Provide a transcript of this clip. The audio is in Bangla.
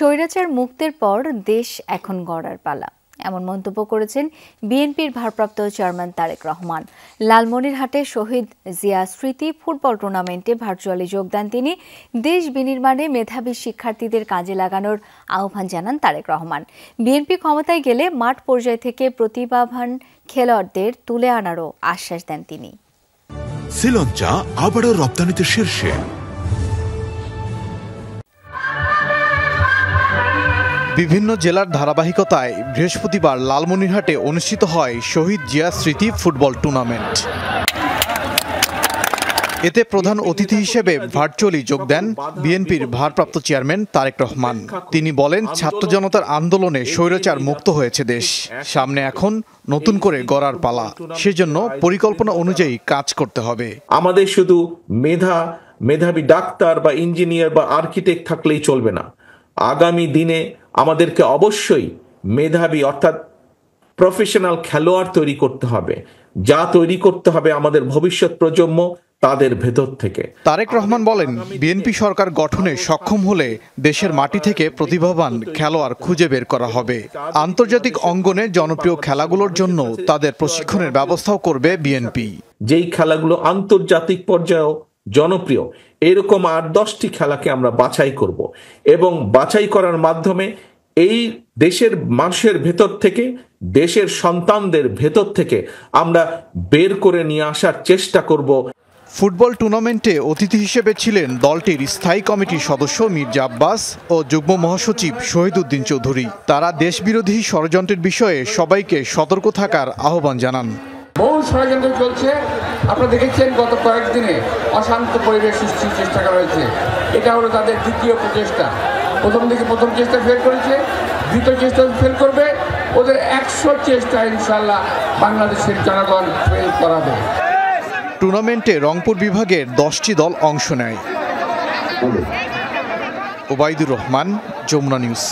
স্বৈরাচার মুক্তির পর দেশ এখন গড়ার পালা, এমন মন্তব্য করেছেন বিএনপির ভারপ্রাপ্ত চেয়ারম্যান তারেক রহমান। লালমনিরহাটে শহীদ জিয়া স্মৃতি ফুটবল টুর্নামেন্টে ভার্চুয়ালি যোগ দেন তিনি। দেশ বিনির্মাণে মেধাবী শিক্ষার্থীদের কাজে লাগানোর আহ্বান জানান তারেক রহমান। বিএনপি ক্ষমতায় গেলে মাঠ পর্যায় থেকে প্রতিভাবান খেলোয়াড়দের তুলে আনারও আশ্বাস দেন তিনি। শ্রীলঙ্কা আবারও রপ্তানিতে শীর্ষে। বিভিন্ন জেলার ধারাবাহিকতায় বৃহস্পতিবার লালমনিরহাটে অনুষ্ঠিত হয় শহীদ জিয়া স্মৃতি ফুটবল টুর্নামেন্ট। এতে প্রধান অতিথি হিসেবে ভার্চুয়ালি যোগ দেন বিএনপির ভারপ্রাপ্ত চেয়ারম্যান তারেক রহমান। তিনি বলেন, ছাত্র জনতার আন্দোলনে স্বৈরাচার মুক্ত হয়েছে দেশ, সামনে এখন নতুন করে গড়ার পালা। সেজন্য পরিকল্পনা অনুযায়ী কাজ করতে হবে। আমাদের শুধু মেধাবী ডাক্তার বা ইঞ্জিনিয়ার বা আর্কিটেক্ট থাকলেই চলবে না। আগামী দিনে আমাদেরকে অবশ্যই মেধাবী অর্থাৎ প্রফেশনাল খেলোয়াড় তৈরি করতে হবে, যা তৈরি করতে হবে আমাদের ভবিষ্যৎ প্রজন্ম তাদের ভেতর থেকে। তারেক রহমান বলেন, বিএনপি সরকার গঠনে সক্ষম হলে দেশের মাটি থেকে প্রতিভাবান খেলোয়াড় খুঁজে বের করা হবে। আন্তর্জাতিক অঙ্গনে জনপ্রিয় খেলাগুলোর জন্য তাদের প্রশিক্ষণের ব্যবস্থাও করবে বিএনপি। যেই খেলাগুলো আন্তর্জাতিক পর্যায়েও জনপ্রিয়, এরকম ৮-১০টি খেলাকে আমরা বাছাই করব এবং বাছাই করার মাধ্যমে এই দেশের মানুষের ভেতর থেকে, দেশের সন্তানদের ভেতর থেকে আমরা বের করে নিয়ে আসার চেষ্টা করব। ফুটবল টুর্নামেন্টে অতিথি হিসেবে ছিলেন দলটির স্থায়ী কমিটির সদস্য মির্জা আব্বাস ও যুগ্ম মহাসচিব শহীদউদ্দিন চৌধুরী। তারা দেশবিরোধী ষড়যন্ত্রের বিষয়ে সবাইকে সতর্ক থাকার আহ্বান জানান। বহু ষড়যন্ত্র চলছে, আপনারা দেখেছেন গত কয়েকদিনে অশান্ত পরিবেশ সৃষ্টির চেষ্টা করা হয়েছে। এটা হলো তাদের দ্বিতীয় প্রচেষ্টা। প্রথম চেষ্টা ফেল করেছে, দ্বিতীয় চেষ্টা ফেল করবে। ওদের ১০০ চেষ্টা ইনশাল্লাহ বাংলাদেশের জনগণ ফেল করাবে। টুর্নামেন্টে রংপুর বিভাগের 10টি দল অংশ নেয়। ওবায়দুর রহমান, যমুনা নিউজ।